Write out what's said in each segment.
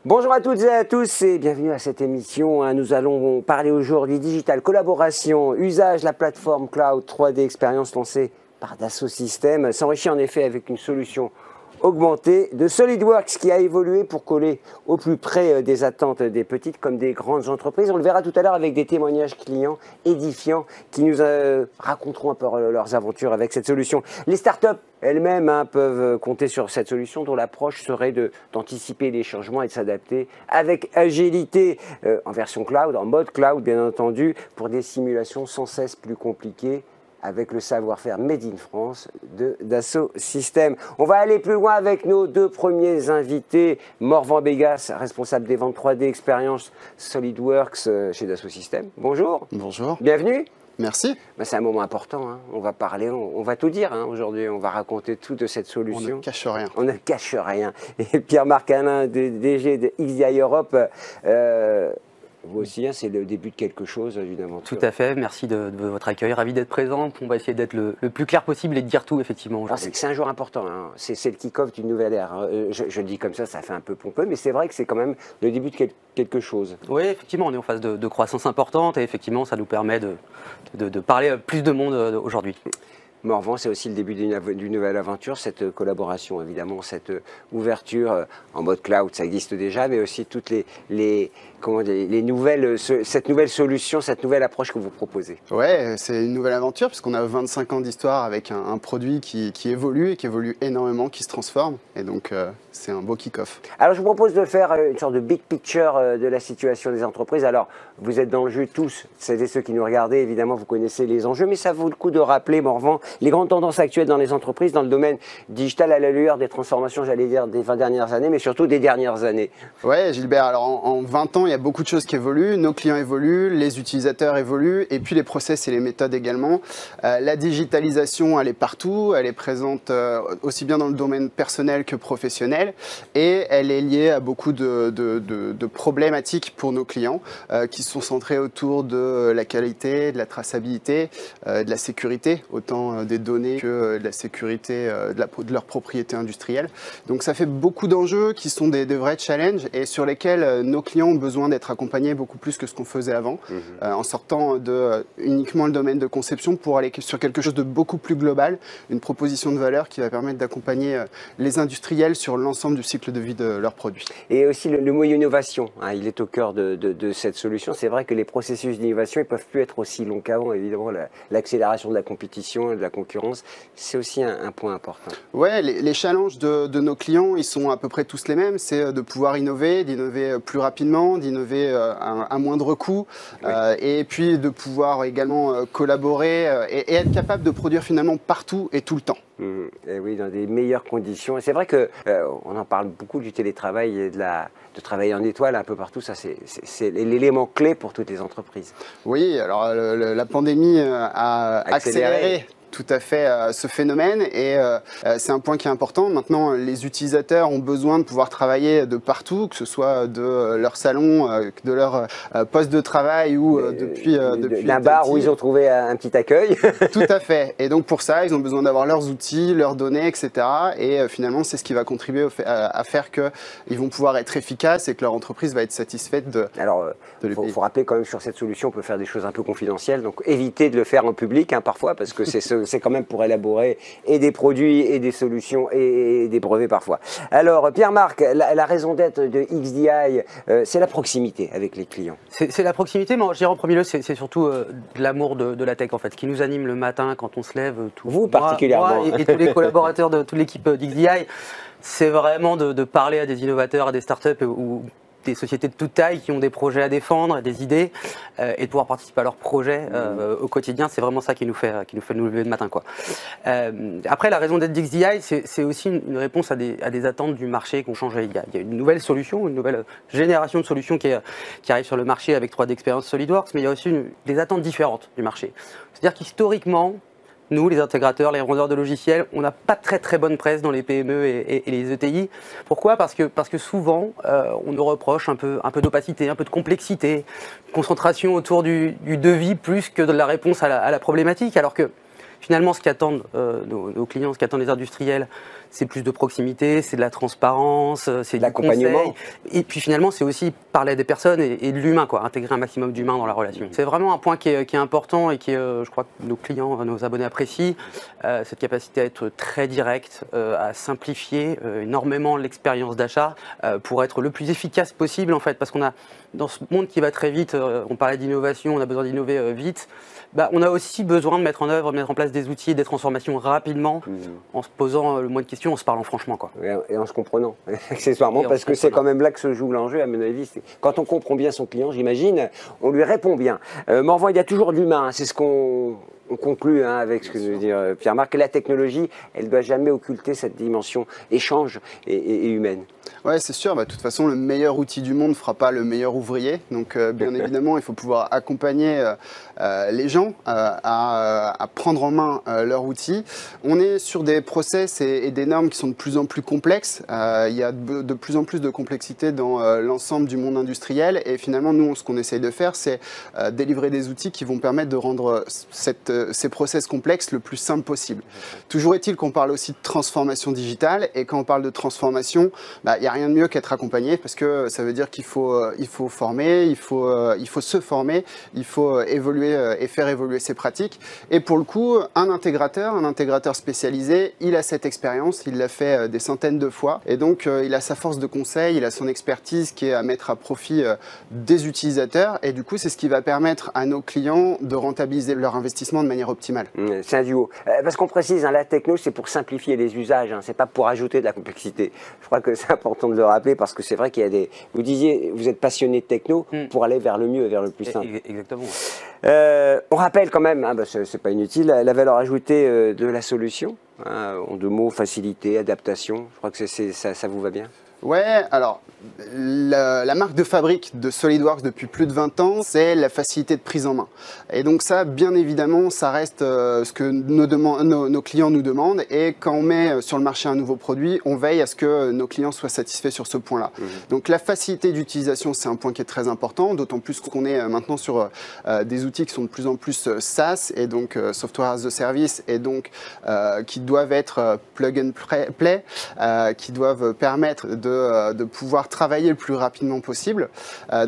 Bonjour à toutes et à tous et bienvenue à cette émission. Nous allons parler aujourd'hui digital, collaboration, usage, la plateforme cloud 3D expérience lancée par Dassault Systèmes s'enrichit en effet avec une solution augmentée de SolidWorks qui a évolué pour coller au plus près des attentes des petites comme des grandes entreprises. On le verra tout à l'heure avec des témoignages clients édifiants qui nous raconteront un peu leurs aventures avec cette solution. Les startups elles-mêmes peuvent compter sur cette solution dont l'approche serait d'anticiper les changements et de s'adapter avec agilité en version cloud, en mode cloud bien entendu, pour des simulations sans cesse plus compliquées avec le savoir-faire Made in France de Dassault Systèmes. On va aller plus loin avec nos deux premiers invités. Morvan Begas, responsable des ventes 3D Expérience SolidWorks chez Dassault Systèmes. Bonjour. Bonjour. Bienvenue. Merci. C'est un moment important, on va parler, on va tout dire aujourd'hui, on va raconter tout de cette solution. On ne cache rien. On ne cache rien. Et Pierre-Marc Alain, DG de XDI Europe, vous aussi, c'est le début de quelque chose, d'une aventure. Tout à fait, merci de votre accueil, ravi d'être présent. On va essayer d'être le plus clair possible et de dire tout, effectivement. C'est un jour important, c'est le kick-off d'une nouvelle ère. Je le dis comme ça fait un peu pompeux, mais c'est vrai que c'est quand même le début de quelque chose. Oui, effectivement, on est en phase de croissance importante et effectivement, ça nous permet de parler à plus de monde aujourd'hui. Morvan, c'est aussi le début d'une nouvelle aventure, cette collaboration, évidemment, cette ouverture en mode cloud, ça existe déjà, mais aussi toutes cette nouvelle solution, cette nouvelle approche que vous proposez. Ouais, c'est une nouvelle aventure puisqu'on a 25 ans d'histoire avec un produit qui évolue et qui évolue énormément, qui se transforme. Et donc, c'est un beau kick-off. Alors, je vous propose de faire une sorte de big picture de la situation des entreprises. Alors, vous êtes dans le jeu tous, celles et ceux qui nous regardez, évidemment, vous connaissez les enjeux, mais ça vaut le coup de rappeler, Morvan, les grandes tendances actuelles dans les entreprises, dans le domaine digital à la lueur des transformations, j'allais dire, des 20 dernières années, mais surtout des dernières années. Ouais, Gilbert, alors en 20 ans, il y a beaucoup de choses qui évoluent. Nos clients évoluent, les utilisateurs évoluent, et puis les process et les méthodes également. La digitalisation, elle est partout, elle est présente aussi bien dans le domaine personnel que professionnel, et elle est liée à beaucoup de problématiques pour nos clients qui sont centrées autour de la qualité, de la traçabilité, de la sécurité, autant des données que de la sécurité de leur propriété industrielle. Donc ça fait beaucoup d'enjeux qui sont des vrais challenges et sur lesquels nos clients ont besoin d'être accompagnés beaucoup plus que ce qu'on faisait avant, en sortant de uniquement le domaine de conception pour aller sur quelque chose de beaucoup plus global, une proposition de valeur qui va permettre d'accompagner les industriels sur l'ensemble du cycle de vie de leurs produits. Et aussi le mot innovation, il est au cœur de cette solution. C'est vrai que les processus d'innovation ne peuvent plus être aussi longs qu'avant, évidemment, l'accélération de la compétition et de la concurrence, c'est aussi un point important. Ouais, les challenges de nos clients, ils sont à peu près tous les mêmes, c'est de pouvoir innover, d'innover plus rapidement, d'innover à moindre coût, oui. Et puis de pouvoir également collaborer et être capable de produire finalement partout et tout le temps. Et oui, dans des meilleures conditions. Et c'est vrai qu'on en parle beaucoup du télétravail et de travailler en étoile un peu partout. Ça, c'est l'élément clé pour toutes les entreprises. Oui, alors la pandémie a accéléré tout à fait ce phénomène et c'est un point qui est important. Maintenant, les utilisateurs ont besoin de pouvoir travailler de partout, que ce soit de leur salon, de leur poste de travail ou depuis d'un bar où ils ont trouvé un petit accueil. Tout à fait. Et donc pour ça, ils ont besoin d'avoir leurs outils, leurs données, etc. Et finalement, c'est ce qui va contribuer à faire qu'ils vont pouvoir être efficaces et que leur entreprise va être satisfaite de. Alors, il faut rappeler quand même sur cette solution, on peut faire des choses un peu confidentielles. Donc évitez de le faire en public parfois parce que c'est quand même pour élaborer et des produits et des solutions et des brevets parfois. Alors Pierre-Marc, la raison d'être de XDI, c'est la proximité avec les clients. C'est la proximité, mais je dirais en premier lieu, c'est surtout de l'amour de la tech en fait, qui nous anime le matin quand on se lève. Vous particulièrement. Moi et tous les collaborateurs de toute l'équipe d'XDI, c'est vraiment de parler à des innovateurs, à des startups ou des sociétés de toute taille qui ont des projets à défendre, des idées, et de pouvoir participer à leurs projets au quotidien. C'est vraiment ça qui nous fait nous lever le matin, quoi. Après, la raison d'être d'XDI, c'est aussi une réponse à des attentes du marché qui ont changé. Il y a une nouvelle solution, une nouvelle génération de solutions qui arrive sur le marché avec 3D Experience SolidWorks, mais il y a aussi des attentes différentes du marché. C'est-à-dire qu'historiquement, nous, les intégrateurs, les vendeurs de logiciels, on n'a pas très bonne presse dans les PME et les ETI. Pourquoi ? Parce que souvent, on nous reproche un peu d'opacité, un peu de complexité, concentration autour du devis plus que de la réponse à la problématique. Alors que Finalement, ce qu'attendent nos clients, ce qu'attendent les industriels, c'est plus de proximité, c'est de la transparence, c'est du conseil. Et puis finalement, c'est aussi parler à des personnes et de l'humain, quoi, intégrer un maximum d'humain dans la relation. C'est vraiment un point qui est important et qui, je crois que nos clients, nos abonnés apprécient, cette capacité à être très direct, à simplifier énormément l'expérience d'achat pour être le plus efficace possible, en fait, parce qu'on a, dans ce monde qui va très vite, on parlait d'innovation, on a besoin d'innover vite. On a aussi besoin de mettre en place des outils, des transformations rapidement, en se posant le moins de questions, en se parlant franchement, quoi. Et en se comprenant, accessoirement, parce que c'est quand même là que se joue l'enjeu, à mon avis. Quand on comprend bien son client, j'imagine, on lui répond bien. Morvan, il y a toujours de l'humain, hein, c'est ce qu'on conclut avec ce que veut dire Pierre-Marc. La technologie, elle ne doit jamais occulter cette dimension échange et humaine. Ouais, c'est sûr. De toute façon, le meilleur outil du monde ne fera pas le meilleur ouvrier. Donc, bien évidemment, il faut pouvoir accompagner les gens à prendre en main leur outil. On est sur des process et des normes qui sont de plus en plus complexes. Il y a de plus en plus de complexité dans l'ensemble du monde industriel. Et finalement, nous, ce qu'on essaye de faire, c'est délivrer des outils qui vont permettre de rendre ces process complexes le plus simple possible. Toujours est-il qu'on parle aussi de transformation digitale. Et quand on parle de transformation, il n'y a rien de mieux qu'être accompagné, parce que ça veut dire qu'il faut former, il faut se former, il faut évoluer et faire évoluer ses pratiques. Et pour le coup, un intégrateur spécialisé, il a cette expérience, il l'a fait des centaines de fois, et donc il a sa force de conseil, il a son expertise qui est à mettre à profit des utilisateurs, et du coup c'est ce qui va permettre à nos clients de rentabiliser leur investissement de manière optimale. C'est un duo. Parce qu'on précise, la techno c'est pour simplifier les usages, c'est pas pour ajouter de la complexité. Je crois que c'est important de le rappeler, parce que c'est vrai qu'il y a des... Vous disiez, vous êtes passionné de techno pour aller vers le mieux et vers le plus simple. Exactement. On rappelle quand même, c'est pas inutile, la valeur ajoutée de la solution. En deux mots, facilité, adaptation. Je crois que ça vous va bien. Ouais, alors la marque de fabrique de SolidWorks depuis plus de 20 ans, c'est la facilité de prise en main. Et donc ça, bien évidemment, ça reste ce que nos clients nous demandent. Et quand on met sur le marché un nouveau produit, on veille à ce que nos clients soient satisfaits sur ce point-là. Donc la facilité d'utilisation, c'est un point qui est très important, d'autant plus qu'on est maintenant sur des outils qui sont de plus en plus SaaS, et donc Software as a Service, et donc qui doivent être plug and play, qui doivent permettre de pouvoir travailler le plus rapidement possible.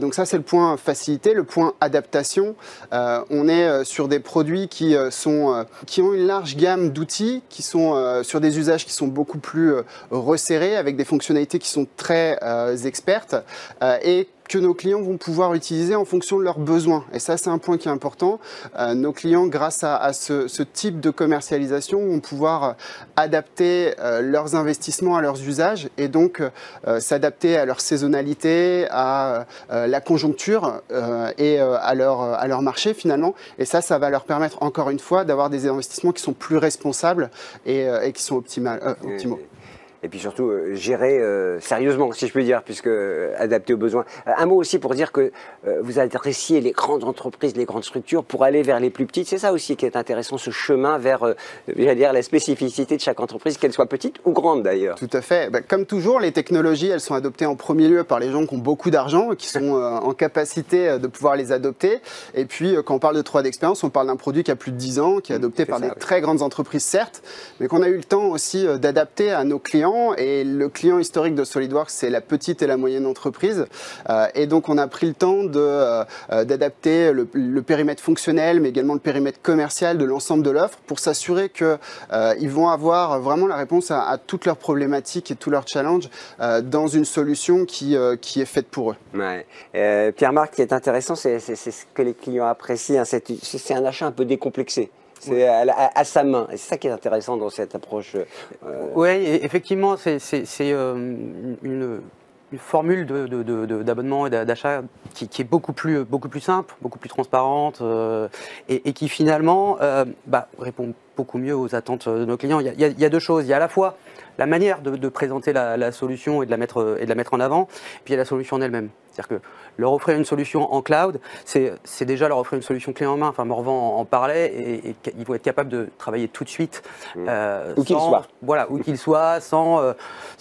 Donc ça, c'est le point facilité. Le point adaptation, on est sur des produits qui ont une large gamme d'outils, qui sont sur des usages qui sont beaucoup plus resserrés, avec des fonctionnalités qui sont très expertes, et que nos clients vont pouvoir utiliser en fonction de leurs besoins. Et ça, c'est un point qui est important. Nos clients, grâce à ce type de commercialisation, vont pouvoir adapter leurs investissements à leurs usages, et donc s'adapter à leur saisonnalité, à la conjoncture et à leur marché finalement. Et ça va leur permettre encore une fois d'avoir des investissements qui sont plus responsables et qui sont optimaux. Et puis surtout, gérer sérieusement, si je peux dire, puisque adapté aux besoins. Un mot aussi pour dire que vous adressiez les grandes entreprises, les grandes structures pour aller vers les plus petites. C'est ça aussi qui est intéressant, ce chemin vers la spécificité de chaque entreprise, qu'elle soit petite ou grande d'ailleurs. Tout à fait. Comme toujours, les technologies, elles sont adoptées en premier lieu par les gens qui ont beaucoup d'argent, qui sont en capacité de pouvoir les adopter. Et puis, quand on parle de 3D Experience, on parle d'un produit qui a plus de 10 ans, qui est adopté par des très grandes entreprises, certes, mais qu'on a eu le temps aussi d'adapter à nos clients. Et le client historique de SolidWorks, c'est la petite et la moyenne entreprise. Et donc, on a pris le temps d'adapter le périmètre fonctionnel, mais également le périmètre commercial de l'ensemble de l'offre, pour s'assurer qu'ils vont avoir vraiment la réponse à toutes leurs problématiques et tous leurs challenges dans une solution qui est faite pour eux. Ouais. Pierre-Marc, ce qui est intéressant, c'est ce que les clients apprécient. C'est un achat un peu décomplexé. C'est à sa main. Et c'est ça qui est intéressant dans cette approche. Oui, effectivement, c'est une formule d'abonnement et d'achat qui est beaucoup plus simple, beaucoup plus transparente et qui finalement répond beaucoup mieux aux attentes de nos clients. Il y a deux choses. Il y a à la fois la manière de présenter la solution et de la mettre en avant, puis il y a la solution en elle-même. C'est-à-dire que leur offrir une solution en cloud, c'est déjà leur offrir une solution clé en main. Enfin, Morvan en parlait, et ils vont être capables de travailler tout de suite. Où qu'il soit. Voilà, où qu'il soit, sans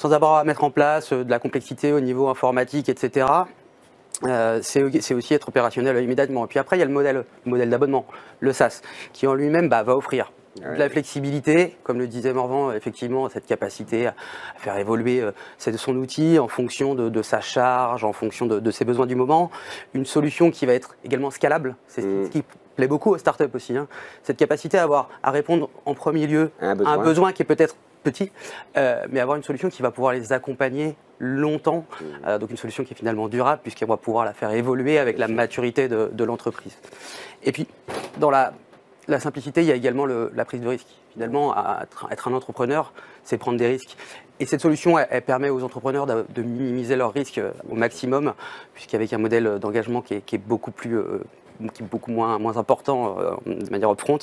avoir à mettre en place de la complexité au niveau informatique, etc. C'est aussi être opérationnel immédiatement. Et puis après, il y a le modèle d'abonnement, le SaaS, qui en lui-même va offrir de la flexibilité, comme le disait Morvan, effectivement, cette capacité à faire évoluer son outil en fonction de sa charge, en fonction de ses besoins du moment. Une solution qui va être également scalable, c'est ce qui plaît beaucoup aux startups aussi. Hein. Cette capacité à répondre en premier lieu à un besoin qui est peut-être petit, mais avoir une solution qui va pouvoir les accompagner longtemps, donc une solution qui est finalement durable puisqu'elle va pouvoir la faire évoluer avec la maturité de l'entreprise. Et puis, dans la simplicité, il y a également la prise de risque. Finalement, être un entrepreneur, c'est prendre des risques. Et cette solution, elle permet aux entrepreneurs de minimiser leurs risques au maximum, puisqu'avec un modèle d'engagement qui est beaucoup moins important de manière upfront,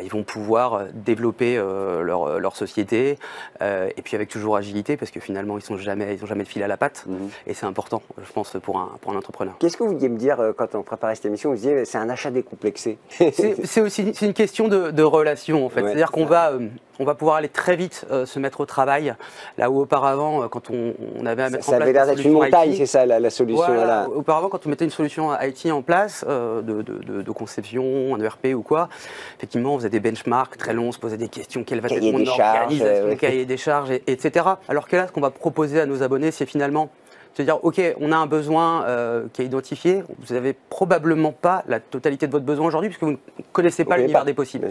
ils vont pouvoir développer leur société et puis avec toujours agilité parce que finalement ils n'ont jamais de fil à la patte et c'est important je pense pour un entrepreneur. Qu'est-ce que vous vouliez me dire quand on préparait cette émission? Vous disiez c'est un achat décomplexé. C'est aussi une question de relation en fait, c'est-à-dire qu'on va pouvoir aller très vite se mettre au travail, là où auparavant, quand on avait à mettre en place... Ça avait l'air d'être une montagne, c'est ça la solution. Voilà, auparavant, quand on mettait une solution IT en place, de conception, un ERP ou quoi, effectivement, on faisait des benchmarks très longs, on se posait des questions, quelle va être mon organisation, cahier des charges, etc. Alors que là, ce qu'on va proposer à nos abonnés, c'est finalement... C'est-à-dire, OK, on a un besoin qui est identifié, vous n'avez probablement pas la totalité de votre besoin aujourd'hui puisque vous ne connaissez pas l'univers des possibles.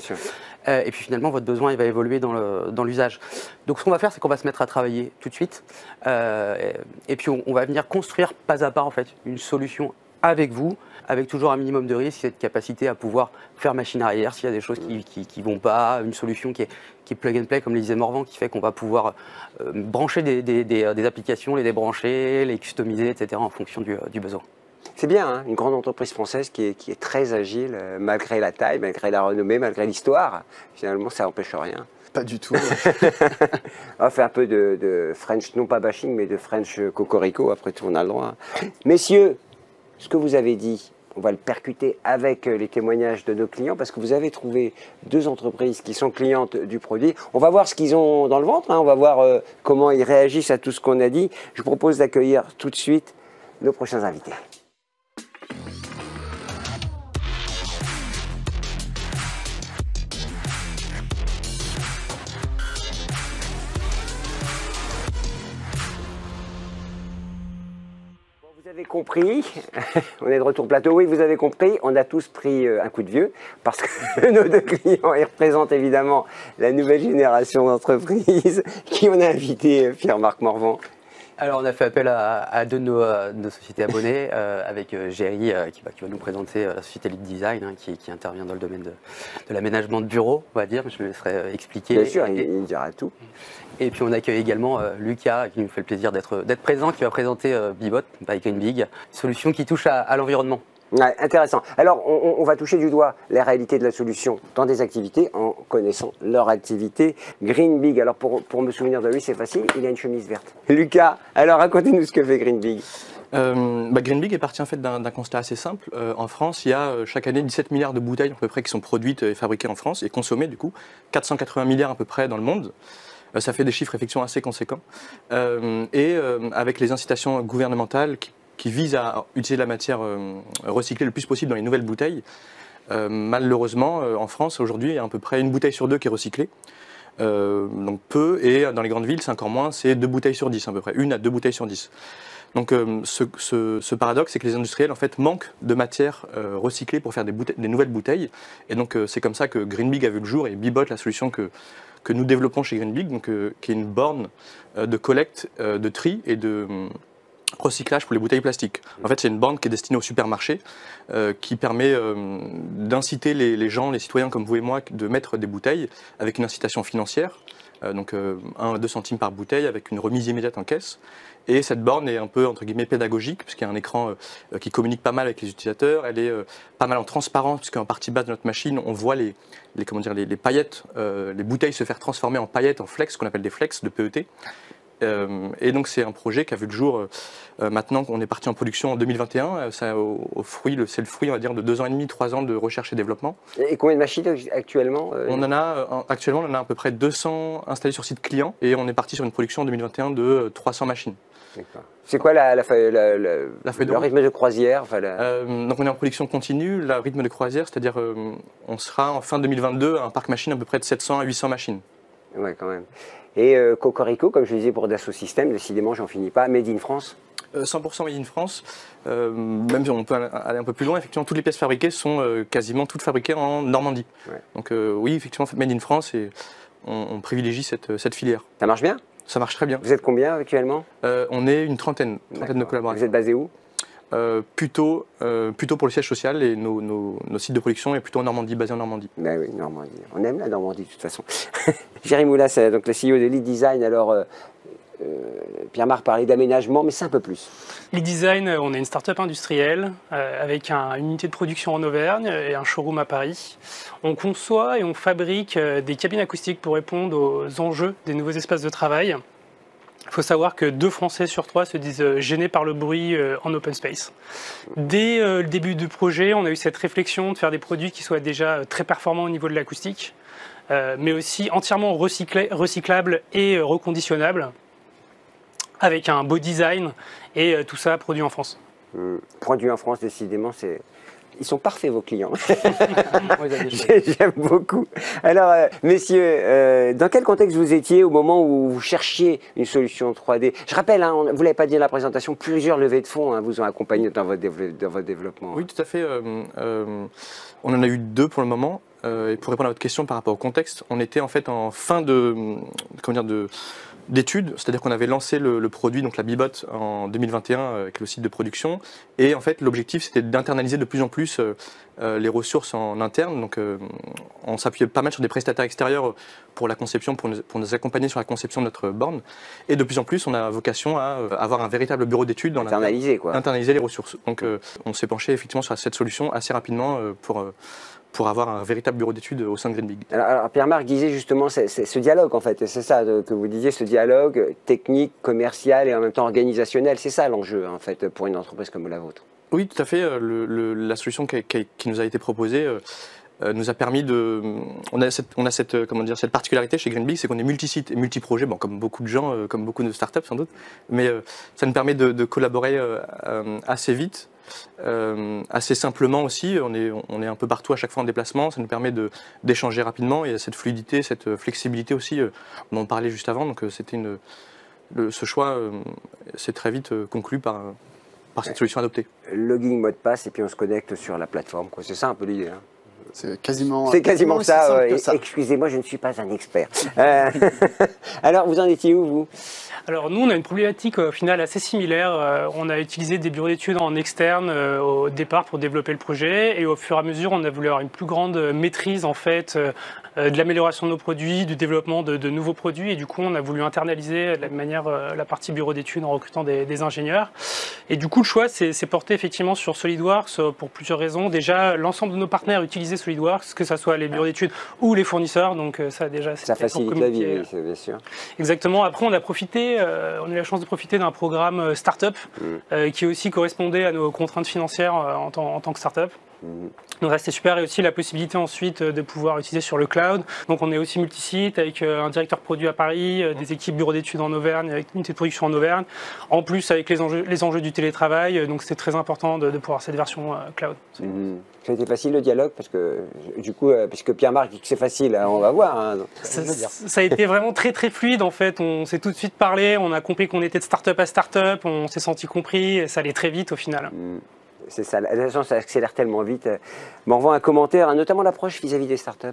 Et puis finalement, votre besoin il va évoluer dans l'usage. Donc ce qu'on va faire, c'est qu'on va se mettre à travailler tout de suite et puis on va venir construire pas à pas en fait, une solution avec vous, avec toujours un minimum de risque, cette capacité à pouvoir faire machine arrière s'il y a des choses qui ne vont pas, une solution qui est plug and play, comme le disait Morvan, qui fait qu'on va pouvoir brancher des applications, les débrancher, les customiser, etc. en fonction du besoin. C'est bien, hein, une grande entreprise française qui est très agile, malgré la taille, malgré la renommée, malgré l'histoire. Finalement, ça n'empêche rien. Pas du tout. On va faire un peu de French, non pas bashing, mais de French cocorico, après tout on a le droit. Messieurs, ce que vous avez dit, on va le percuter avec les témoignages de nos clients parce que vous avez trouvé 2 entreprises qui sont clientes du produit. On va voir ce qu'ils ont dans le ventre, hein, on va voir comment ils réagissent à tout ce qu'on a dit. Je vous propose d'accueillir tout de suite nos prochains invités. Vous avez compris, on est de retour plateau, oui vous avez compris, on a tous pris un coup de vieux parce que nos 2 clients ils représentent évidemment la nouvelle génération d'entreprises qui on a invité Pierre-Marc Morvan. Alors on a fait appel à 2 de nos sociétés abonnées avec Géry qui va nous présenter la société Lead Design hein, qui intervient dans le domaine de l'aménagement de bureaux, on va dire, je me laisserai expliquer. Bien sûr, il dira tout. Et puis on accueille également Lucas qui nous fait le plaisir d'être présent, qui va présenter Bibot by Greenbig, une solution qui touche à l'environnement. Ouais, intéressant. Alors, on va toucher du doigt la réalité de la solution dans des activités en connaissant leur activité. Greenbig, alors pour me souvenir de lui, c'est facile, il a une chemise verte. Lucas, alors racontez-nous ce que fait Greenbig. Greenbig est parti en fait d'un constat assez simple. En France, il y a chaque année 17 milliards de bouteilles à peu près qui sont produites et fabriquées en France et consommées du coup, 480 milliards à peu près dans le monde. Ça fait des chiffres effectivement assez conséquents. Avec les incitations gouvernementales qui visent à utiliser la matière recyclée le plus possible dans les nouvelles bouteilles, malheureusement, en France, aujourd'hui, il y a à peu près 1 bouteille sur 2 qui est recyclée. Donc peu, et dans les grandes villes, c'est encore moins, c'est 2 bouteilles sur 10 à peu près, 1 à 2 bouteilles sur 10. Donc ce paradoxe, c'est que les industriels en fait manquent de matière recyclée pour faire des nouvelles bouteilles. Et donc c'est comme ça que Greenbig a vu le jour et Bibot, la solution que nous développons chez Greenbig, donc, qui est une borne de collecte, de tri et de recyclage pour les bouteilles plastiques. En fait, c'est une borne qui est destinée aux supermarchés, qui permet d'inciter les gens, les citoyens comme vous et moi, de mettre des bouteilles avec une incitation financière, donc 1 à 2 centimes par bouteille avec une remise immédiate en caisse. Et cette borne est un peu, entre guillemets, pédagogique, puisqu'il y a un écran qui communique pas mal avec les utilisateurs. Elle est pas mal en transparence, puisqu'en partie basse de notre machine, on voit les paillettes, les bouteilles se faire transformer en paillettes, en flex, ce qu'on appelle des flex de PET. Et donc c'est un projet qui a vu le jour maintenant qu'on est parti en production en 2021. C'est le fruit, on va dire, de 2 ans et demi, 3 ans de recherche et développement. Et combien de machines actuellement Actuellement, on en a à peu près 200 installées sur site client et on est parti sur une production en 2021 de 300 machines. C'est quoi le rythme de croisière Donc on est en production continue, le rythme de croisière, c'est-à-dire on sera en fin 2022 à un parc machine à peu près de 700 à 800 machines. Ouais, quand même. Et Cocorico, comme je le disais pour Dassault Systèmes, décidément, j'en finis pas, Made in France 100% Made in France, même si on peut aller un peu plus loin, effectivement, toutes les pièces fabriquées sont quasiment toutes fabriquées en Normandie. Ouais. Donc oui, effectivement, Made in France, et on privilégie cette filière. Ça marche bien? Ça marche très bien. Vous êtes combien actuellement? On est une trentaine de collaborateurs. Vous êtes basé où? Plutôt pour le siège social, et nos sites de production est plutôt en Normandie, basé en Normandie. Ben oui, Normandie. On aime la Normandie de toute façon. Jérémy Moulas, donc le CEO de Lead Design. Alors, Pierre-Marc parlait d'aménagement, mais c'est un peu plus. Lead Design, on est une start-up industrielle avec une unité de production en Auvergne et un showroom à Paris. On conçoit et on fabrique des cabines acoustiques pour répondre aux enjeux des nouveaux espaces de travail. Il faut savoir que 2 Français sur 3 se disent gênés par le bruit en open space. Dès le début du projet, on a eu cette réflexion de faire des produits qui soient déjà très performants au niveau de l'acoustique, mais aussi entièrement recyclables et reconditionnables, avec un beau design, et tout ça produit en France. Produit en France, décidément, c'est... Ils sont parfaits, vos clients. J'aime beaucoup. Alors, messieurs, dans quel contexte vous étiez au moment où vous cherchiez une solution 3D? Je rappelle, hein, vous ne l'avez pas dit dans la présentation, plusieurs levées de fonds vous ont accompagné dans votre développement. Oui, tout à fait. On en a eu 2 pour le moment. Et pour répondre à votre question par rapport au contexte, on était en fait en fin d'études, c'est-à-dire qu'on avait lancé le produit, donc la Bibot, en 2021 avec le site de production, et en fait l'objectif c'était d'internaliser de plus en plus les ressources en interne, donc on s'appuyait pas mal sur des prestataires extérieurs pour la conception, pour nous accompagner sur la conception de notre borne, et de plus en plus on a vocation à avoir un véritable bureau d'études dans internaliser les ressources. Donc on s'est penché effectivement sur cette solution assez rapidement pour avoir un véritable bureau d'études au sein de Green Big. Alors Pierre-Marc disait justement c'est ce dialogue en fait, c'est ça que vous disiez, ce dialogue technique, commercial et en même temps organisationnel, c'est ça l'enjeu en fait pour une entreprise comme la vôtre. Oui, tout à fait. La solution qui nous a été proposée nous a permis de... On a cette particularité chez Green Big, c'est qu'on est multi-site et multi-projet, bon, comme beaucoup de gens, comme beaucoup de startups sans doute, mais ça nous permet de collaborer assez vite. Assez simplement aussi, on est un peu partout à chaque fois en déplacement, ça nous permet d'échanger rapidement, et cette fluidité, cette flexibilité aussi, on en parlait juste avant, donc ce choix s'est très vite conclu par cette solution adoptée. Logging, mot de passe, et puis on se connecte sur la plateforme, c'est ça un peu l'idée. Hein. C'est quasiment ça. Excusez-moi, je ne suis pas un expert. Alors, vous en étiez où, vous? Alors nous, on a une problématique au final assez similaire. On a utilisé des bureaux d'études en externe au départ pour développer le projet, et au fur et à mesure, on a voulu avoir une plus grande maîtrise en fait de l'amélioration de nos produits, du développement de nouveaux produits, et du coup, on a voulu internaliser de la manière la partie bureau d'études en recrutant des ingénieurs. Et du coup, le choix s'est porté effectivement sur SolidWorks pour plusieurs raisons. Déjà, l'ensemble de nos partenaires utilisaient SolidWorks, que ce soit les bureaux d'études ou les fournisseurs, donc ça déjà ça facilite la vie, oui, bien sûr. Exactement. Après, on a eu la chance de profiter d'un programme Startup qui aussi correspondait à nos contraintes financières en tant que Startup. Donc ça c'était super, et aussi la possibilité ensuite de pouvoir utiliser sur le cloud. Donc on est aussi multisite avec un directeur produit à Paris, des équipes bureaux d'études en Auvergne, avec une unité de production en Auvergne, en plus avec les enjeux du télétravail, donc c'était très important de pouvoir avoir cette version cloud. Ça a été facile le dialogue, parce que du coup, puisque Pierre-Marc dit que c'est facile, on va voir. Hein, ça a été vraiment très très fluide en fait, on s'est tout de suite parlé, on a compris qu'on était de start-up à start-up, on s'est senti compris, et ça allait très vite au final. C'est ça, ça accélère tellement vite. Bon, on voit un commentaire, notamment l'approche vis-à-vis des startups.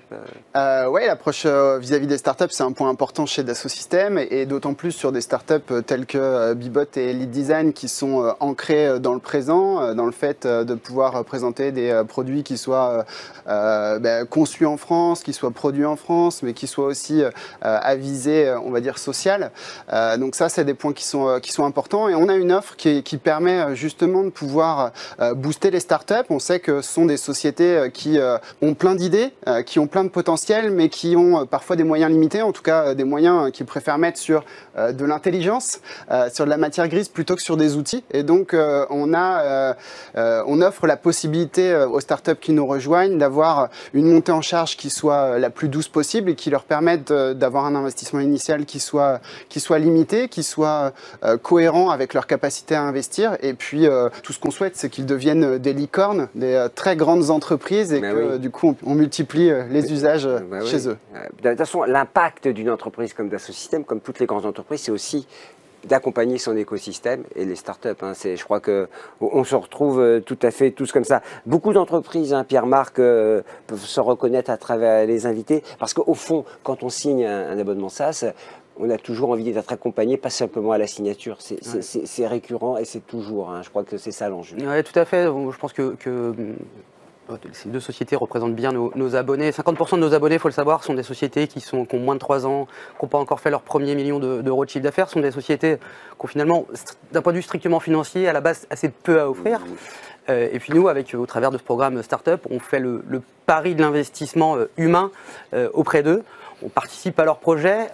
Oui, l'approche vis-à-vis des startups, c'est un point important chez Dassault Systèmes, et d'autant plus sur des startups telles que Bibot et Lead Design, qui sont ancrées dans le présent, dans le fait de pouvoir présenter des produits qui soient conçus en France, qui soient produits en France, mais qui soient aussi à visée, on va dire, sociale. Donc ça, c'est des points qui sont importants, et on a une offre qui permet justement de pouvoir booster les startups. On sait que ce sont des sociétés qui ont plein d'idées, qui ont plein de potentiel, mais qui ont parfois des moyens limités, en tout cas des moyens qu'ils préfèrent mettre sur de l'intelligence, sur de la matière grise plutôt que sur des outils. Et donc on offre la possibilité aux startups qui nous rejoignent d'avoir une montée en charge qui soit la plus douce possible et qui leur permette d'avoir un investissement initial qui soit limité, qui soit cohérent avec leur capacité à investir. Et puis tout ce qu'on souhaite, c'est qu'ils deviennent des licornes, des très grandes entreprises et que du coup on multiplie les usages chez eux. De toute façon, l'impact d'une entreprise comme Dassault Systèmes, comme toutes les grandes entreprises, c'est aussi d'accompagner son écosystème et les startups. Je crois qu'on se retrouve tout à fait tous comme ça. Beaucoup d'entreprises, Pierre-Marc, peuvent se reconnaître à travers les invités, parce qu'au fond, quand on signe un abonnement SaaS, on a toujours envie d'être accompagné, pas simplement à la signature. C'est récurrent et c'est toujours. Je crois que c'est ça l'enjeu. Oui, tout à fait. Je pense que ces deux sociétés représentent bien nos abonnés. 50% de nos abonnés, il faut le savoir, sont des sociétés qui ont moins de 3 ans, qui n'ont pas encore fait leur premier million d'euros de chiffre d'affaires. Ce sont des sociétés qui ont finalement, d'un point de vue strictement financier, à la base assez peu à offrir. Et puis nous, au travers de ce programme Startup, on fait le pari de l'investissement humain auprès d'eux. On participe à leur projet,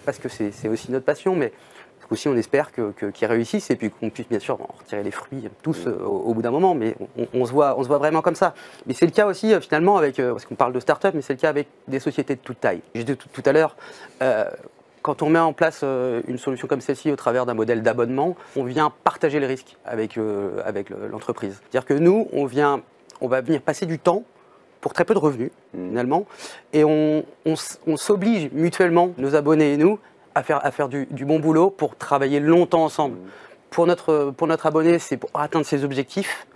parce que c'est aussi notre passion, mais aussi on espère qu'ils réussissent et puis qu'on puisse bien sûr en retirer les fruits tous au bout d'un moment, mais on se voit vraiment comme ça. Mais c'est le cas aussi finalement parce qu'on parle de start-up, mais c'est le cas avec des sociétés de toute taille. J'ai dit tout à l'heure, quand on met en place une solution comme celle-ci au travers d'un modèle d'abonnement, on vient partager les risques avec l'entreprise. C'est-à-dire que nous, on va venir passer du temps pour très peu de revenus finalement, et on s'oblige mutuellement, nos abonnés et nous, à faire du bon boulot pour travailler longtemps ensemble. Pour notre abonné, c'est pour atteindre ses objectifs.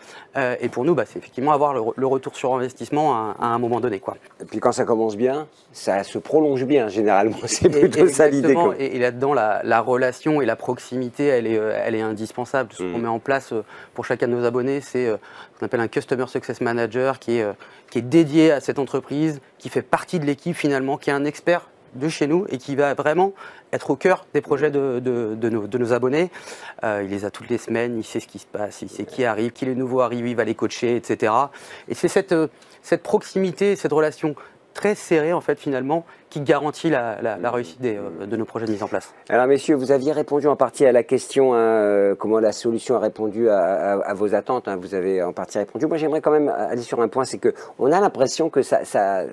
Et pour nous, c'est effectivement avoir le retour sur investissement à un moment donné, quoi. Et puis quand ça commence bien, ça se prolonge bien, généralement. C'est plutôt ça l'idée. Et là-dedans, la relation et la proximité, elle est indispensable. Ce qu'on met en place pour chacun de nos abonnés, c'est ce qu'on appelle un Customer Success Manager qui est dédié à cette entreprise, qui fait partie de l'équipe finalement, qui est un expert de chez nous et qui va vraiment être au cœur des projets de nos abonnés. Il les a toutes les semaines, il sait ce qui se passe, il sait qui arrive, qui les nouveaux arrivent, il va les coacher, etc. Et c'est cette proximité, cette relation très serrée en fait finalement qui garantit la réussite de nos projets de mise en place. Alors messieurs, vous aviez répondu en partie à la question comment la solution a répondu à vos attentes, vous avez en partie répondu. Moi j'aimerais quand même aller sur un point, c'est qu'on a l'impression que ça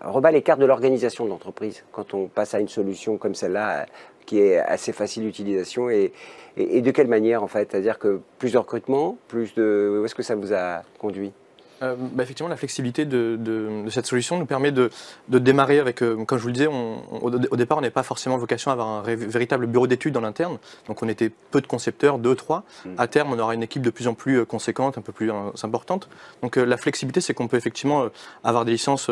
rebat les cartes de l'organisation de l'entreprise quand on passe à une solution comme celle-là qui est assez facile d'utilisation et de quelle manière en fait, c'est-à-dire que plus de recrutement, où est-ce que ça vous a conduit? Effectivement, la flexibilité de cette solution nous permet de démarrer avec, comme je vous le disais, au départ, on n'avait pas forcément vocation à avoir un véritable bureau d'études en interne. Donc, on était peu de concepteurs, 2, 3. À terme, on aura une équipe de plus en plus conséquente, un peu plus importante. Donc, la flexibilité, c'est qu'on peut effectivement avoir des licences,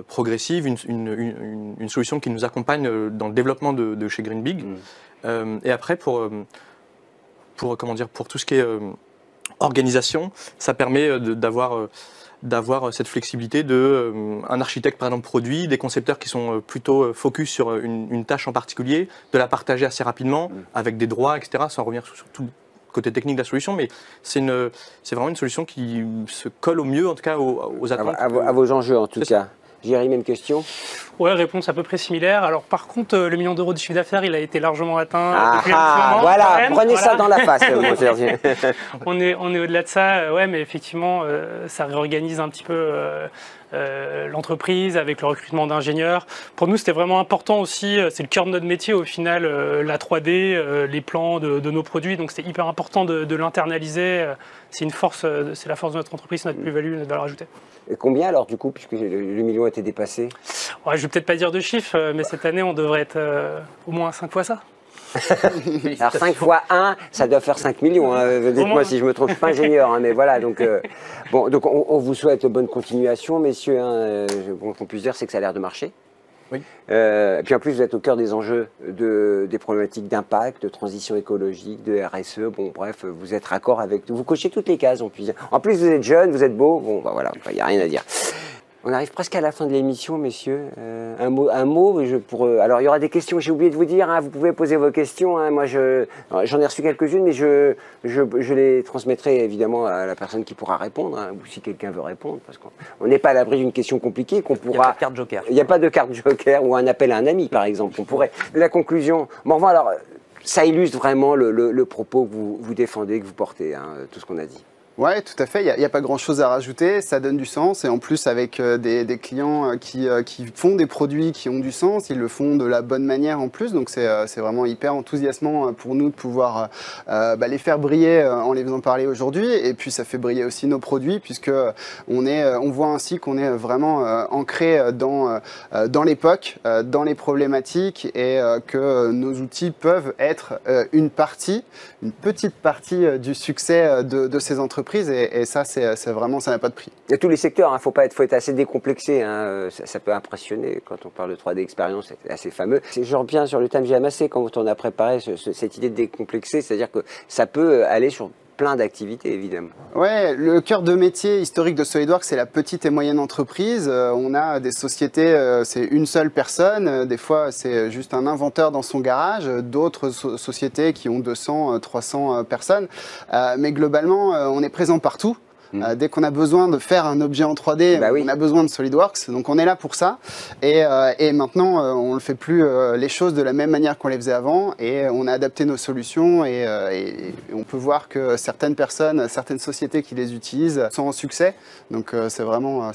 progressives, une solution qui nous accompagne dans le développement de chez GreenBig. Et après, pour tout ce qui est organisation, ça permet d'avoir cette flexibilité un architecte par exemple produit, des concepteurs qui sont plutôt focus sur une tâche en particulier, de la partager assez rapidement avec des droits, etc., sans revenir sur tout le côté technique de la solution, mais c'est vraiment une solution qui se colle au mieux en tout cas aux attentes. À vos enjeux en tout cas. Jérémy, même question? Ouais, réponse à peu près similaire. Alors par contre, le million d'euros de chiffre d'affaires, il a été largement atteint depuis un petit moment. Voilà, prenez ça dans la face, mon Sergi. On est au-delà de ça, ouais, mais effectivement, ça réorganise un petit peu l'entreprise avec le recrutement d'ingénieurs. Pour nous, c'était vraiment important aussi, c'est le cœur de notre métier au final, la 3D, les plans de nos produits, donc c'était hyper important de l'internaliser. C'est une force, c'est la force de notre entreprise, notre plus-value, notre valeur ajoutée. Et combien alors du coup, puisque le million a été dépassé? Ouais, je ne vais peut-être pas dire de chiffres, mais cette année, on devrait être au moins 5 fois ça. Alors 5 fois 1, ça doit faire 5 millions. Dites-moi si je me trompe, je ne suis pas ingénieur, mais voilà. Donc, donc on vous souhaite bonne continuation, messieurs. Bon, qu'on puisse dire, c'est que ça a l'air de marcher. Oui. Et puis en plus, vous êtes au cœur des enjeux des problématiques d'impact, de transition écologique, de RSE. Bon, bref, vous êtes raccord avec tout. Vous cochez toutes les cases, on peut dire. En plus, vous êtes jeune, vous êtes beau. Bon, voilà, il n'y a rien à dire. On arrive presque à la fin de l'émission, messieurs. Un mot alors, il y aura des questions, j'ai oublié de vous dire, hein, vous pouvez poser vos questions. Hein. Moi, j'en ai reçu quelques-unes, mais je les transmettrai évidemment à la personne qui pourra répondre, hein, ou si quelqu'un veut répondre, parce qu'on n'est pas à l'abri d'une question compliquée qu'on pourra... Il n'y a pas de carte joker. Il n'y a pas de carte joker ou un appel à un ami, par exemple. On pourrait... La conclusion... Bon, alors, ça illustre vraiment le propos que vous défendez, que vous portez, hein, tout ce qu'on a dit. Ouais, tout à fait. Il n'y a pas grand-chose à rajouter. Ça donne du sens. Et en plus, avec des clients qui font des produits qui ont du sens, ils le font de la bonne manière en plus. Donc, c'est vraiment hyper enthousiasmant pour nous de pouvoir les faire briller en les faisant parler aujourd'hui. Et puis, ça fait briller aussi nos produits puisque on voit ainsi qu'on est vraiment ancré dans l'époque, dans les problématiques et que nos outils peuvent être une petite partie du succès de ces entreprises. Et ça, c'est vraiment, ça n'a pas de prix. Il y a tous les secteurs, hein, faut être assez décomplexé. Hein, ça peut impressionner quand on parle de 3D expérience, c'est assez fameux. Je reviens sur le thème GMAC quand on a préparé cette idée de décomplexer, c'est-à-dire que ça peut aller sur plein d'activités, évidemment. Ouais, le cœur de métier historique de SolidWorks, c'est la petite et moyenne entreprise. On a des sociétés, c'est une seule personne. Des fois, c'est juste un inventeur dans son garage. D'autres sociétés qui ont 200, 300 personnes. Mais globalement, on est présent partout. Dès qu'on a besoin de faire un objet en 3D, oui. on a besoin de SolidWorks, donc on est là pour ça. Et maintenant, on ne fait plus les choses de la même manière qu'on les faisait avant, et on a adapté nos solutions, et on peut voir que certaines personnes, certaines sociétés qui les utilisent sont en succès, donc c'est vraiment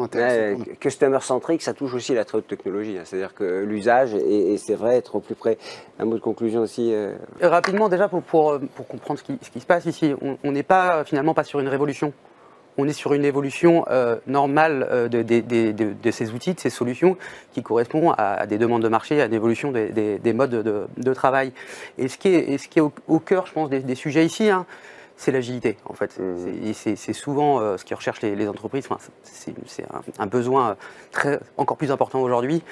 intéressant. Customer centric, ça touche aussi la très haute technologie, hein. C'est-à-dire que l'usage, et c'est vrai, être au plus près. Un mot de conclusion aussi. Rapidement, déjà, pour comprendre ce qui se passe ici, on n'est pas finalement pas sur une révolution. On est sur une évolution normale de ces outils, de ces solutions qui correspondent à des demandes de marché, à l'évolution des modes de travail. Et ce qui est au cœur, je pense, des sujets ici, hein, c'est l'agilité, en fait. C'est souvent ce que recherchent les entreprises. Enfin, c'est un besoin encore plus important aujourd'hui.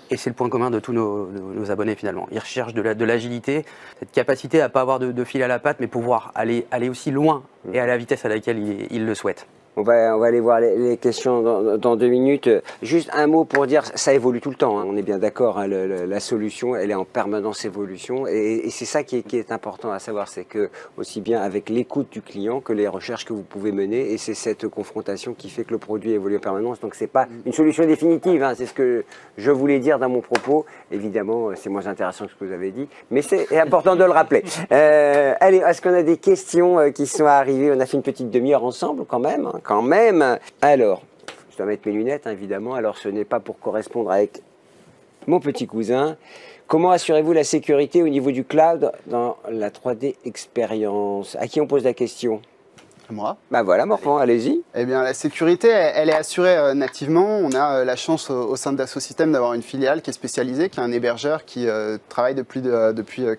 Et c'est le point commun de tous nos abonnés, finalement. Ils recherchent de l'agilité, cette capacité à ne pas avoir de fil à la patte, mais pouvoir aller aussi loin et à la vitesse à laquelle ils le souhaitent. On va aller voir les questions dans 2 minutes. Juste un mot pour dire, ça évolue tout le temps, hein. On est bien d'accord, hein, la solution, elle est en permanence évolution. Et c'est ça qui est important à savoir, c'est que aussi bien avec l'écoute du client que les recherches que vous pouvez mener. Et c'est cette confrontation qui fait que le produit évolue en permanence. Donc c'est pas une solution définitive, hein, c'est ce que je voulais dire dans mon propos. Évidemment, c'est moins intéressant que ce que vous avez dit, mais c'est important de le rappeler. Allez, est-ce qu'on a des questions qui sont arrivées? On a fait une petite demi-heure ensemble quand même, hein. Alors, je dois mettre mes lunettes, hein, évidemment. Alors, ce n'est pas pour correspondre avec mon petit cousin. Comment assurez-vous la sécurité au niveau du cloud dans la 3D expérience? À qui on pose la question? Moi. Bah voilà, Morvan, allez-y. Eh bien, la sécurité, elle est assurée nativement. On a la chance au sein de Dassault Systèmes d'avoir une filiale qui est spécialisée, qui est un hébergeur qui travaille depuis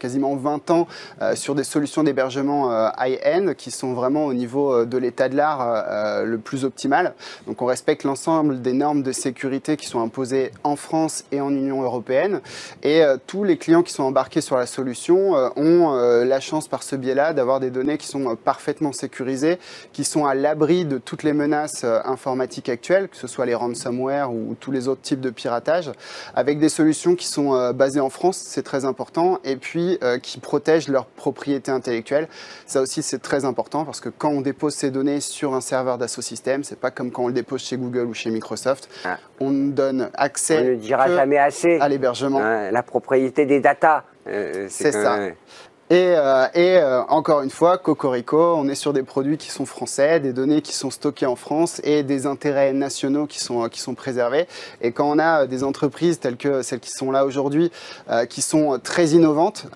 quasiment 20 ans sur des solutions d'hébergement high-end qui sont vraiment au niveau de l'état de l'art le plus optimal. Donc, on respecte l'ensemble des normes de sécurité qui sont imposées en France et en Union européenne. Et tous les clients qui sont embarqués sur la solution ont la chance par ce biais-là d'avoir des données qui sont parfaitement sécurisées, qui sont à l'abri de toutes les menaces informatiques actuelles, que ce soit les ransomware ou tous les autres types de piratage, avec des solutions qui sont basées en France, c'est très important, et puis qui protègent leur propriété intellectuelle. Ça aussi, c'est très important parce que quand on dépose ces données sur un serveur Dassault Systèmes, c'est pas comme quand on le dépose chez Google ou chez Microsoft. On donne accès on ne dira jamais assez à l'hébergement. La propriété des datas. C'est ça. Et encore une fois, Cocorico, on est sur des produits qui sont français, des données qui sont stockées en France et des intérêts nationaux qui sont préservés. Et quand on a des entreprises telles que celles qui sont là aujourd'hui, qui sont très innovantes,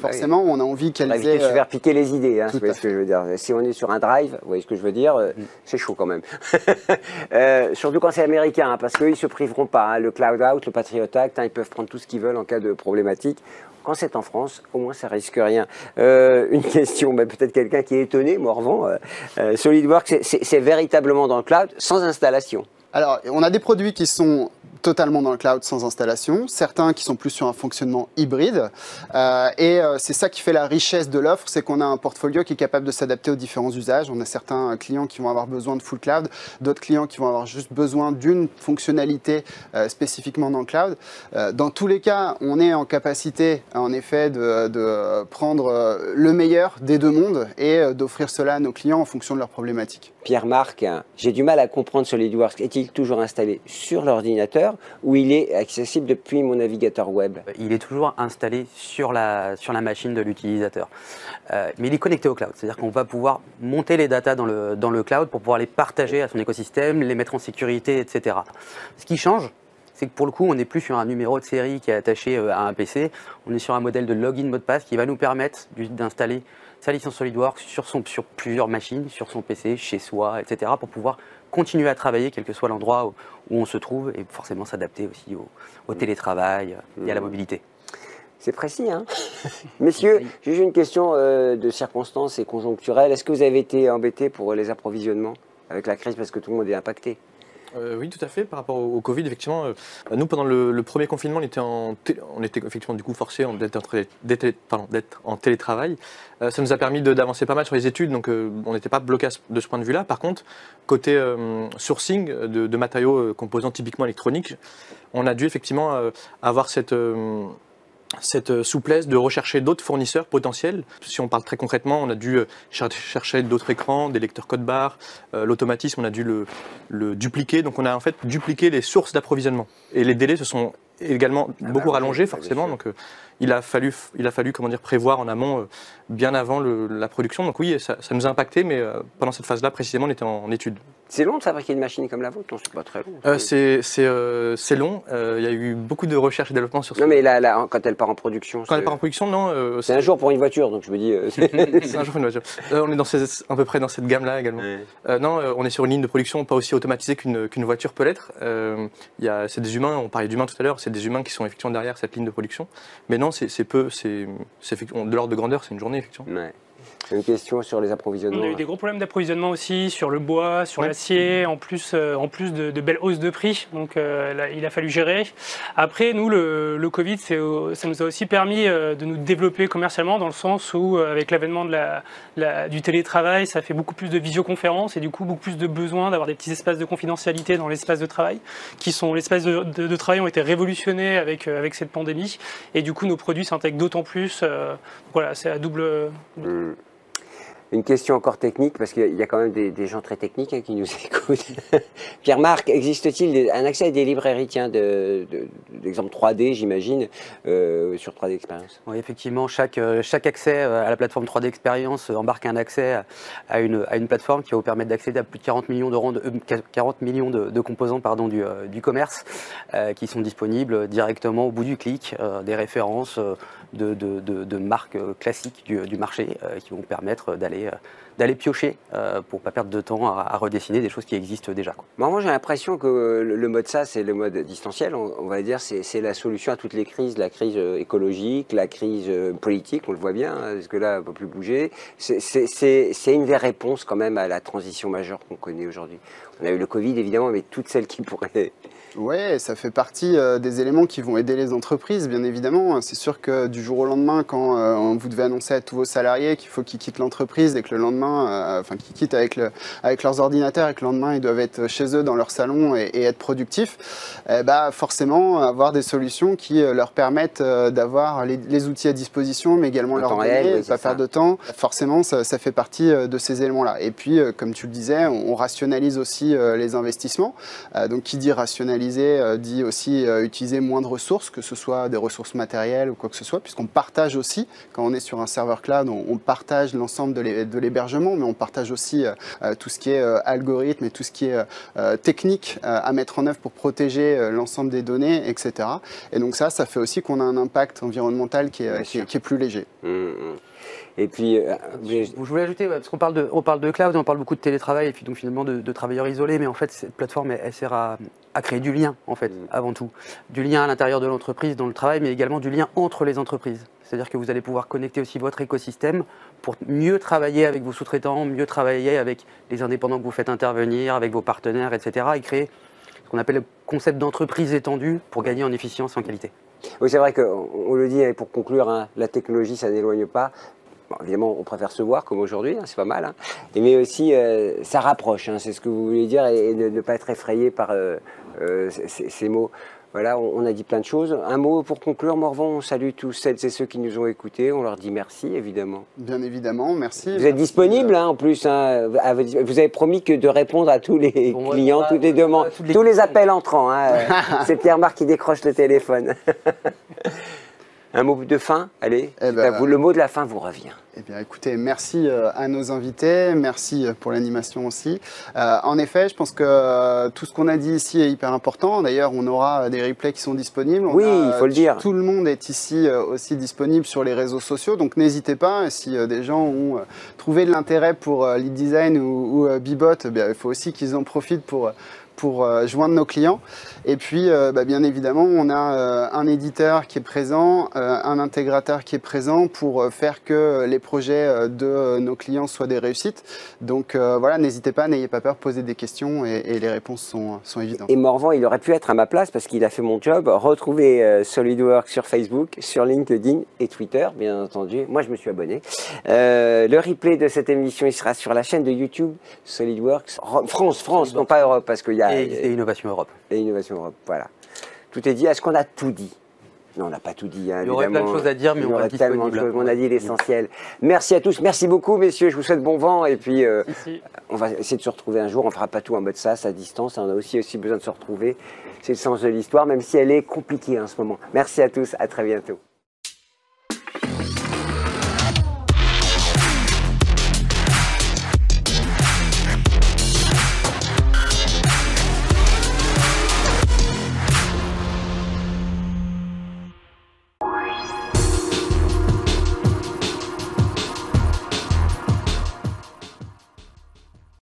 forcément, on a envie qu'elles aient... éviter de se faire piquer les idées, hein, vous voyez ce que je veux dire. Si on est sur un drive, vous voyez ce que je veux dire, c'est chaud quand même. Surtout quand c'est américain, hein, parce qu'eux, ils ne se priveront pas. Hein, le Cloud Out, le Patriot Act, hein, ils peuvent prendre tout ce qu'ils veulent en cas de problématique. Quand c'est en France, au moins ça risque rien. Une question, peut-être quelqu'un qui est étonné, Morvan. SolidWorks, c'est véritablement dans le cloud, sans installation. Alors, on a des produits qui sont totalement dans le cloud sans installation, certains qui sont plus sur un fonctionnement hybride. C'est ça qui fait la richesse de l'offre, c'est qu'on a un portfolio qui est capable de s'adapter aux différents usages. On a certains clients qui vont avoir besoin de full cloud, d'autres clients qui vont avoir juste besoin d'une fonctionnalité spécifiquement dans le cloud. Dans tous les cas, on est en capacité, en effet, de prendre le meilleur des deux mondes et d'offrir cela à nos clients en fonction de leurs problématiques. Pierre-Marc, j'ai du mal à comprendre SolidWorks. Est-il toujours installé sur l'ordinateur ou il est accessible depuis mon navigateur web? Il est toujours installé sur la machine de l'utilisateur. Mais il est connecté au cloud, c'est-à-dire qu'on va pouvoir monter les datas dans le cloud pour pouvoir les partager à son écosystème, les mettre en sécurité, etc. Ce qui change, c'est que pour le coup, on n'est plus sur un numéro de série qui est attaché à un PC, on est sur un modèle de login mot de passe qui va nous permettre d'installer sa licence SolidWorks sur plusieurs machines, sur son PC, chez soi, etc. pour pouvoir continuer à travailler quel que soit l'endroit où on se trouve et forcément s'adapter aussi au télétravail et à la mobilité. C'est précis, hein? Messieurs, j'ai juste une question de circonstance et conjoncturelle. Est-ce que vous avez été embêtés pour les approvisionnements avec la crise parce que tout le monde est impacté? Oui, tout à fait. Par rapport au Covid, effectivement, nous, pendant le premier confinement, on était effectivement du coup forcés d'être en télétravail. Ça nous a permis d'avancer pas mal sur les études, donc on n'était pas bloqué de ce point de vue-là. Par contre, côté sourcing de matériaux composants typiquement électroniques, on a dû effectivement avoir cette souplesse de rechercher d'autres fournisseurs potentiels. Si on parle très concrètement, on a dû chercher d'autres écrans, des lecteurs code barre, l'automatisme, on a dû le dupliquer. Donc on a en fait dupliqué les sources d'approvisionnement. Et les délais se sont également beaucoup rallongés forcément. Donc il a fallu comment dire, prévoir en amont, bien avant la production. Donc oui, ça nous a impacté, mais pendant cette phase-là, précisément, on était en étude. C'est long de fabriquer une machine comme la vôtre? Non, c'est pas très long. C'est long. Il y a eu beaucoup de recherche et développement sur ça. Non, mais là, quand elle part en production. Quand elle part en production, non. C'est un jour pour une voiture, donc je me dis. C'est un jour pour une voiture. On est à peu près dans cette gamme-là également. Ouais. Non, on est sur une ligne de production pas aussi automatisée qu'une voiture peut l'être. C'est des humains, on parlait d'humains tout à l'heure, c'est des humains qui sont effectivement derrière cette ligne de production. Mais non, c'est peu, c'est de l'ordre de grandeur, c'est une journée effectivement. Ouais. Une question sur les approvisionnements. On a eu des gros problèmes d'approvisionnement aussi sur le bois, sur l'acier, en plus de belles hausses de prix. Donc là, il a fallu gérer. Après, nous, le Covid, ça nous a aussi permis de nous développer commercialement dans le sens où, avec l'avènement du télétravail, ça fait beaucoup plus de visioconférences et du coup beaucoup plus de besoin d'avoir des petits espaces de confidentialité dans l'espace de travail, l'espace de travail ont été révolutionnés avec cette pandémie. Et du coup, nos produits s'intègrent d'autant plus. Voilà, c'est à double. Une question encore technique, parce qu'il y a quand même des gens très techniques qui nous écoutent. Pierre-Marc, existe-t-il un accès à des librairies d'exemple 3D, j'imagine, sur 3D Experience? Oui, effectivement, chaque accès à la plateforme 3D Experience embarque un accès à une plateforme qui va vous permettre d'accéder à plus de 40 millions de composants du commerce qui sont disponibles directement au bout du clic, des références de marques classiques du marché qui vont vous permettre d'aller piocher pour ne pas perdre de temps à redessiner des choses qui existent déjà. Moi, j'ai l'impression que le mode SaaS et le mode distanciel, on va dire, c'est la solution à toutes les crises, la crise écologique, la crise politique, on le voit bien, parce que là, on ne peut plus bouger. C'est une des réponses quand même à la transition majeure qu'on connaît aujourd'hui. On a eu le Covid, évidemment, mais toutes celles qui pourraient... Oui, ça fait partie des éléments qui vont aider les entreprises, bien évidemment. C'est sûr que du jour au lendemain, quand vous devez annoncer à tous vos salariés qu'il faut qu'ils quittent l'entreprise et que le lendemain, qu'ils quittent avec leurs ordinateurs et que le lendemain, ils doivent être chez eux dans leur salon et être productifs, forcément, avoir des solutions qui leur permettent d'avoir les outils à disposition, mais également leur donner, pas perdre de temps. Forcément, ça fait partie de ces éléments-là. Et puis, comme tu le disais, on rationalise aussi les investissements. Donc, qui dit rationaliser dit aussi utiliser moins de ressources, que ce soit des ressources matérielles ou quoi que ce soit, puisqu'on partage aussi, quand on est sur un serveur cloud, on partage l'ensemble de l'hébergement, mais on partage aussi tout ce qui est algorithme et tout ce qui est technique à mettre en œuvre pour protéger l'ensemble des données, etc. Et donc ça fait aussi qu'on a un impact environnemental qui est plus léger. Et puis, je voulais ajouter, parce qu'on parle de cloud, on parle beaucoup de télétravail et puis donc finalement de travailleurs isolés, mais en fait cette plateforme elle sert à créer du lien en fait, avant tout. Du lien à l'intérieur de l'entreprise dans le travail, mais également du lien entre les entreprises. C'est-à-dire que vous allez pouvoir connecter aussi votre écosystème pour mieux travailler avec vos sous-traitants, mieux travailler avec les indépendants que vous faites intervenir, avec vos partenaires, etc. et créer ce qu'on appelle le concept d'entreprise étendue pour gagner en efficience et en qualité. Oui, c'est vrai qu'on le dit, et pour conclure, hein, la technologie, ça n'éloigne pas. Bon, évidemment, on préfère se voir comme aujourd'hui, hein, c'est pas mal. Hein. Mais aussi, ça rapproche, hein, c'est ce que vous voulez dire, et ne pas être effrayé par ces mots. Voilà, on a dit plein de choses. Un mot pour conclure, Morvan, on salue tous celles et ceux qui nous ont écoutés. On leur dit merci, évidemment. Bien évidemment, merci. Vous êtes disponible, hein, en plus. Hein, vous avez promis que de répondre à tous les clients, toutes les demandes, tous les appels entrants. Hein, c'est Pierre-Marc qui décroche le téléphone. Un mot de fin, allez. Le mot de la fin vous revient. Eh bien, écoutez, merci à nos invités, merci pour l'animation aussi. En effet, je pense que tout ce qu'on a dit ici est hyper important. D'ailleurs, on aura des replays qui sont disponibles. Oui, il faut le dire. Tout le monde est ici aussi disponible sur les réseaux sociaux, donc n'hésitez pas. Si des gens ont trouvé de l'intérêt pour Lead Design ou Bibot, il faut aussi qu'ils en profitent pour joindre nos clients. Et puis, bien évidemment, on a un éditeur qui est présent, un intégrateur qui est présent pour faire que les projets de nos clients soient des réussites. Donc voilà, n'hésitez pas, n'ayez pas peur, posez des questions et les réponses sont évidentes. Et Morvan, il aurait pu être à ma place parce qu'il a fait mon job. Retrouvez SolidWorks sur Facebook, sur LinkedIn et Twitter, bien entendu. Moi, je me suis abonné. Le replay de cette émission, il sera sur la chaîne de YouTube SolidWorks France, non pas Europe, parce qu'il y a et Innovation Europe. Et Innovation Europe, voilà. Tout est dit. Est-ce qu'on a tout dit? Non, on n'a pas tout dit. Hein, il y aurait plein de choses à dire, mais on reste tellement de choses. On a dit l'essentiel. Merci à tous. Merci beaucoup, messieurs. Je vous souhaite bon vent. Et puis, on va essayer de se retrouver un jour. On ne fera pas tout en mode SaaS à distance. On a aussi besoin de se retrouver. C'est le sens de l'histoire, même si elle est compliquée en ce moment. Merci à tous. À très bientôt.